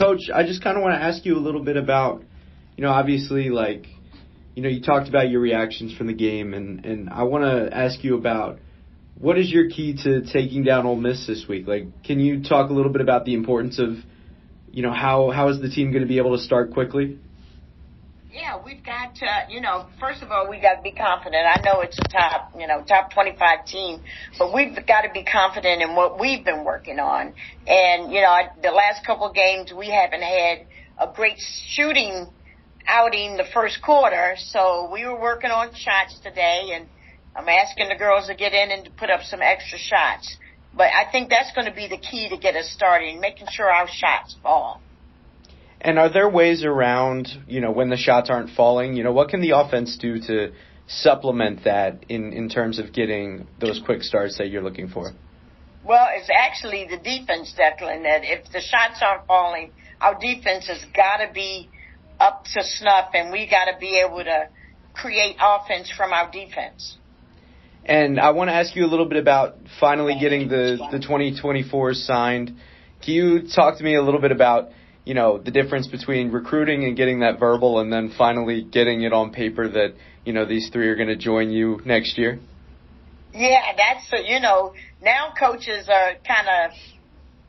Coach, I just kind of want to ask you a little bit about, obviously, like, you talked about your reactions from the game, and I want to ask you about what is your key to taking down Ole Miss this week? Like, can you talk a little bit about the importance of, how is the team going to be able to start quickly? Yeah, we've got to, first of all, we got to be confident. I know it's a top 25 team, but we've got to be confident in what we've been working on. And, the last couple of games, we haven't had a great shooting outing the first quarter. So we were working on shots today, and I'm asking the girls to get in and to put up some extra shots. But I think that's going to be the key to get us started, making sure our shots fall. And are there ways around, when the shots aren't falling, what can the offense do to supplement that in terms of getting those quick starts that you're looking for? Well, it's actually the defense, Declan, that if the shots aren't falling, our defense has got to be up to snuff, and we got to be able to create offense from our defense. And I want to ask you a little bit about finally getting the 2024 signed. Can you talk to me a little bit about the difference between recruiting and getting that verbal and then finally getting it on paper that, these three are going to join you next year? Yeah, that's, now coaches are kind of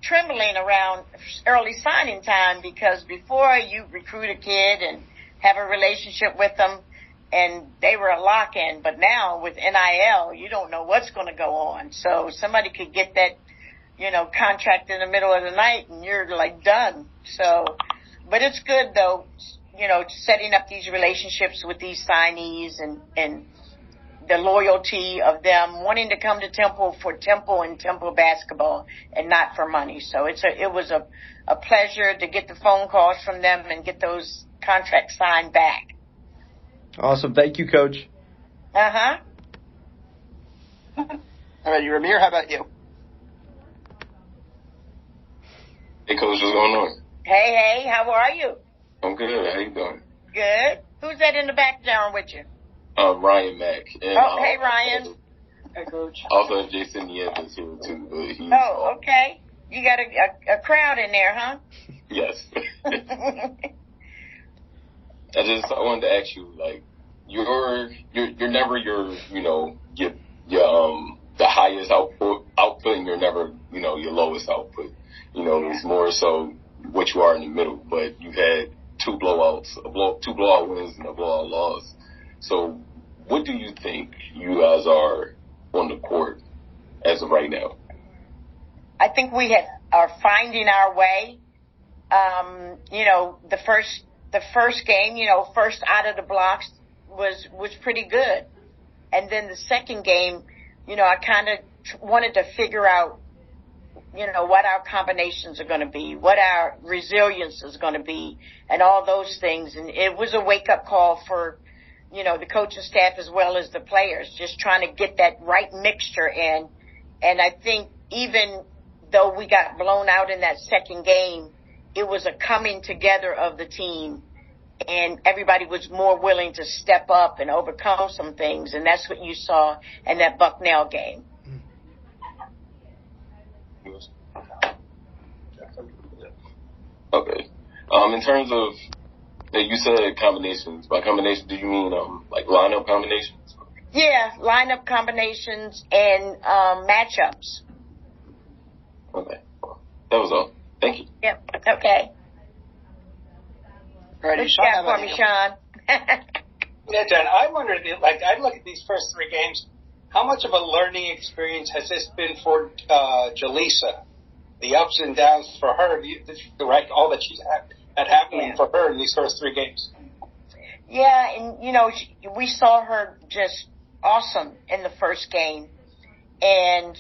trembling around early signing time, because before you recruit a kid and have a relationship with them and they were a lock-in, but now with NIL, you don't know what's going to go on. So somebody could get that contract in the middle of the night and you're like done. So, but it's good though, setting up these relationships with these signees and the loyalty of them wanting to come to Temple for Temple and Temple basketball and not for money. So it was a pleasure to get the phone calls from them and get those contracts signed back. Awesome. Thank you, Coach. Uh-huh. All right, Ramir, how about you? Hey, Coach, what's going on? Hey, how are you? I'm good. How you doing? Good. Who's that in the background with you? Ryan Mack. And, hey, Ryan. Hey, Coach. Also, Jason Nieves here, too. But he's, okay. You got a crowd in there, huh? Yes. I wanted to ask you, like, you're never the highest output, and you're never, your lowest output. It's more so what you are in the middle, but you've had two blowout wins and a blowout loss. So what do you think you guys are on the court as of right now? I think we are finding our way. The first game, first out of the blocks was pretty good. And then the second game, I kind of wanted to figure out, what our combinations are going to be, what our resilience is going to be, and all those things. And it was a wake-up call for, the coaching staff as well as the players, just trying to get that right mixture in. And I think even though we got blown out in that second game, it was a coming together of the team, and everybody was more willing to step up and overcome some things. And that's what you saw in that Bucknell game. Okay. In terms of, you said combinations. By combination, do you mean like lineup combinations? Yeah, lineup combinations and matchups. Okay. That was all. Thank you. Yep. Okay. Right, What you got for me, Sean? Yeah, John, I wondered, I look at these first three games, how much of a learning experience has this been for Jaleesa? The ups and downs for her, all that she's had happening for her in these first three games. Yeah, and, we saw her just awesome in the first game and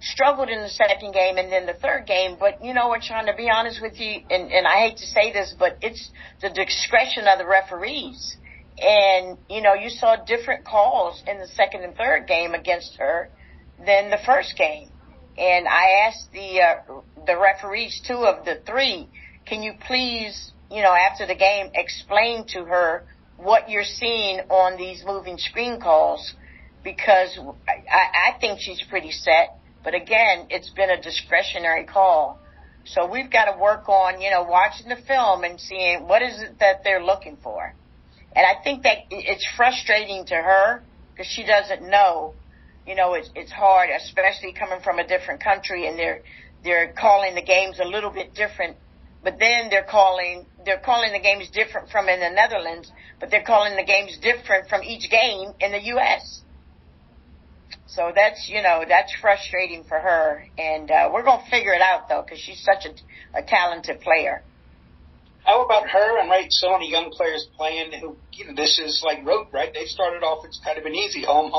struggled in the second game and then the third game. But, we're trying to be honest with you, and I hate to say this, but it's the discretion of the referees. And, you saw different calls in the second and third game against her than the first game. And I asked the referees, 2 of the 3, can you please, after the game, explain to her what you're seeing on these moving screen calls? Because I think she's pretty set. But again, it's been a discretionary call. So we've got to work on, watching the film and seeing what is it that they're looking for. And I think that it's frustrating to her because she doesn't know. It's hard, especially coming from a different country, and they're calling the games a little bit different. But then they're calling the games different from in the Netherlands, but they're calling the games different from each game in the U.S. So that's frustrating for her, and we're going to figure it out though, because she's such a talented player. How about her and so many young players playing who, this is like road, right? They started off, it's kind of an easy home,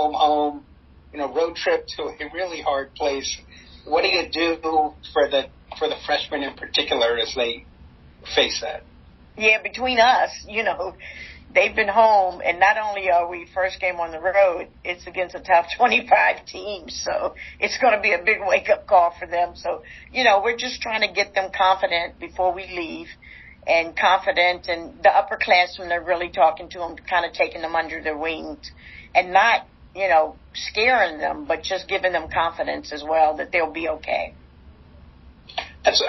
road trip to a really hard place. What do you do for the freshmen in particular as they face that? Yeah, between us, they've been home, and not only are we first game on the road, it's against a top 25 team, so it's going to be a big wake-up call for them. So, we're just trying to get them confident before we leave, and confident, and the upperclassmen are really talking to them, kind of taking them under their wings, and not, scaring them, but just giving them confidence as well that they'll be okay. As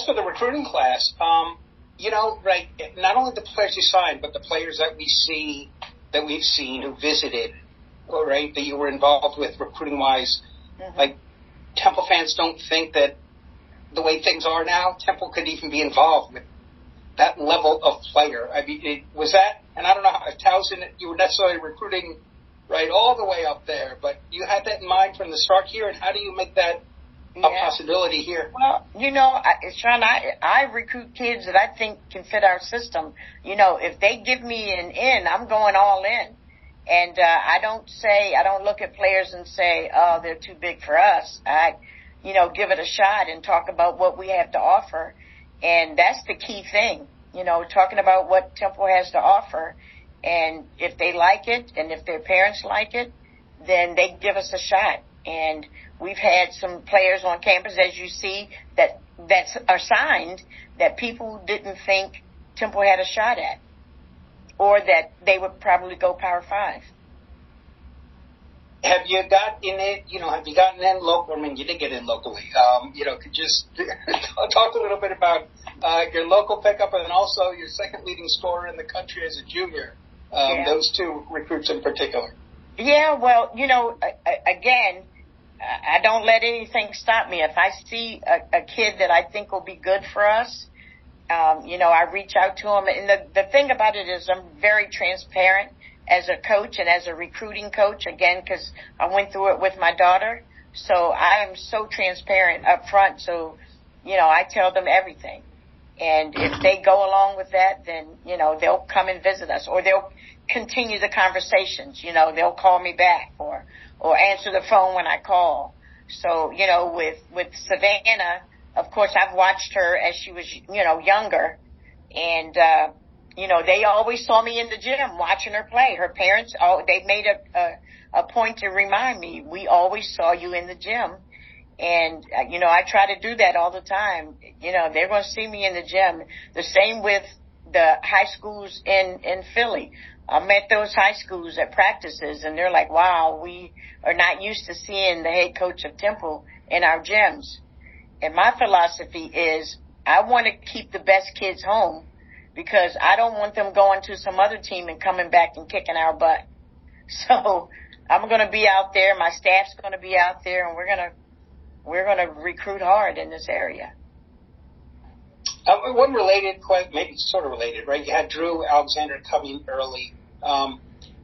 for the recruiting class, not only the players you signed, but the players that we've seen who visited, that you were involved with recruiting-wise. Mm-hmm. Temple fans don't think that the way things are now, Temple could even be involved with that level of player. I mean, was that, and I don't know if Towson, you were necessarily recruiting all the way up there, but you had that in mind from the start here, and how do you make that a possibility here? Well, Sean, I recruit kids that I think can fit our system. If they give me an in, I'm going all in. And I don't look at players and say, oh, they're too big for us. I, give it a shot and talk about what we have to offer. And that's the key thing, talking about what Temple has to offer. And if they like it, and if their parents like it, then they give us a shot. And we've had some players on campus, as you see, that are signed that people didn't think Temple had a shot at, or that they would probably go Power 5. Have you gotten in local? I mean, you did get in locally. Could you just talk a little bit about your local pickup and also your second leading scorer in the country as a junior? Those two recruits in particular. Yeah, well, again, I don't let anything stop me. If I see a kid that I think will be good for us, I reach out to him. And the thing about it is I'm very transparent as a coach and as a recruiting coach, again, because I went through it with my daughter. So I am so transparent up front. So, I tell them everything. And if they go along with that, then, they'll come and visit us, or they'll continue the conversations. They'll call me back or answer the phone when I call. So, with Savannah, of course, I've watched her as she was, younger. And, they always saw me in the gym watching her play. Her parents, they made a point to remind me, we always saw you in the gym. And, I try to do that all the time. They're going to see me in the gym. The same with the high schools in Philly. I'm at those high schools at practices, and they're like, wow, we are not used to seeing the head coach of Temple in our gyms. And my philosophy is I want to keep the best kids home because I don't want them going to some other team and coming back and kicking our butt. So I'm going to be out there. My staff's going to be out there, and we're going to recruit hard in this area. One related, maybe sort of related, right? You had Drew Alexander coming early.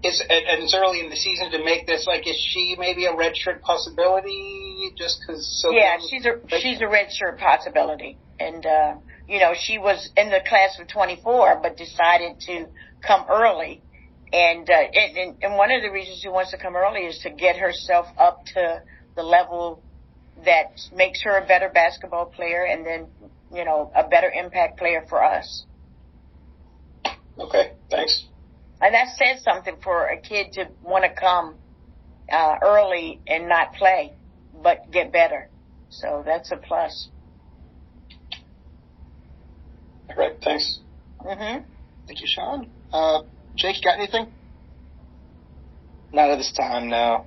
It's early in the season to make this. Is she maybe a redshirt possibility? Just because. Yeah, she's a redshirt possibility, and she was in the class of 24, but decided to come early. And one of the reasons she wants to come early is to get herself up to the level that makes her a better basketball player, and then, a better impact player for us. Okay, thanks. And that says something for a kid to want to come early and not play, but get better. So that's a plus. All right, thanks. Mm-hmm. Thank you, Sean. Jake, you got anything? Not at this time, no.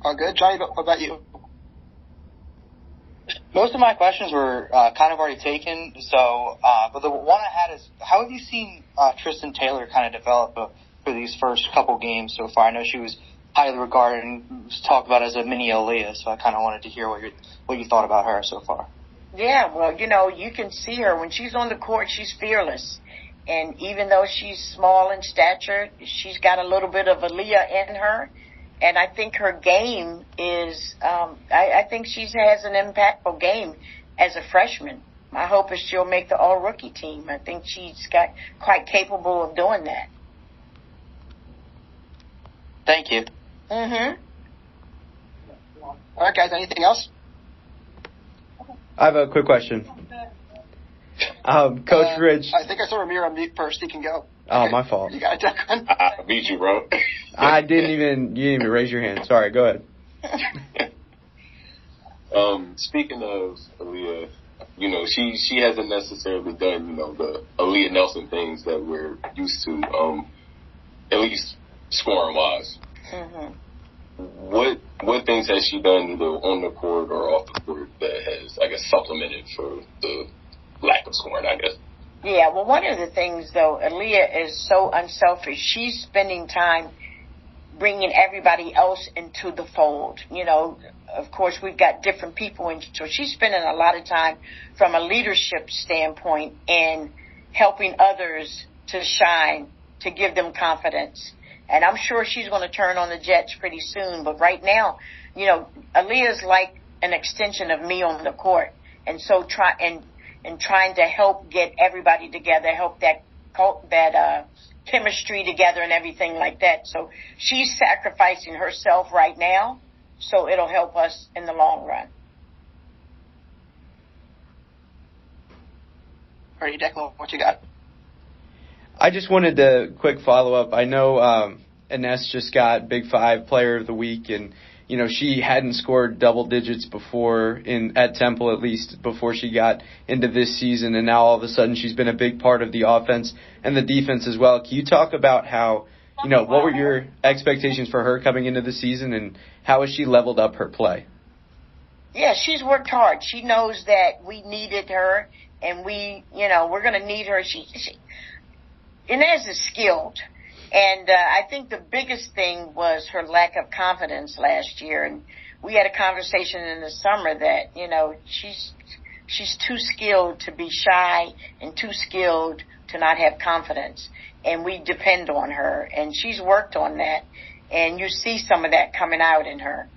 All good. Johnny, what about you? Most of my questions were kind of already taken. So, but the one I had is, how have you seen Tristan Taylor kind of develop for these first couple games so far? I know she was highly regarded and was talked about as a mini Aaliyah, so I kind of wanted to hear what you thought about her so far. Yeah, well, you can see her when she's on the court. She's fearless, and even though she's small in stature, she's got a little bit of Aaliyah in her. And I think her game is, I think she has an impactful game as a freshman. My hope is she'll make the all-rookie team. I think she's quite capable of doing that. Thank you. Mm-hmm. All right, guys, anything else? I have a quick question. Coach Rich. I think I saw Ramir on mute first. He can go. Oh, Okay. my fault. You got it, Declan. I beat you, bro. You didn't even raise your hand. Sorry, go ahead. Speaking of Aaliyah, she hasn't necessarily done, the Aaliyah Nelson things that we're used to, at least scoring-wise. Mm-hmm. What things has she done either on the court or off the court that has, I guess, supplemented for the lack of scoring, I guess? Yeah, well, one of the things, though, Aaliyah is so unselfish. She's spending time bringing everybody else into the fold. Of course, we've got different people, and so she's spending a lot of time from a leadership standpoint in helping others to shine, to give them confidence. And I'm sure she's going to turn on the Jets pretty soon. But right now, Aaliyah's like an extension of me on the court. And so trying to help get everybody together, help that chemistry together and everything like that. So she's sacrificing herself right now, so it'll help us in the long run. All right, Declan, what you got? I just wanted to quick follow-up. I know Ines just got Big Five Player of the Week, and she hadn't scored double digits before at Temple, at least before she got into this season, and now all of a sudden she's been a big part of the offense and the defense as well. Can you talk about how, what were your expectations for her coming into the season, and how has she leveled up her play? Yeah, she's worked hard. She knows that we needed her, and we're going to need her. Inez is skilled. And I think the biggest thing was her lack of confidence last year. And we had a conversation in the summer that, she's too skilled to be shy and too skilled to not have confidence. And we depend on her. And she's worked on that. And you see some of that coming out in her.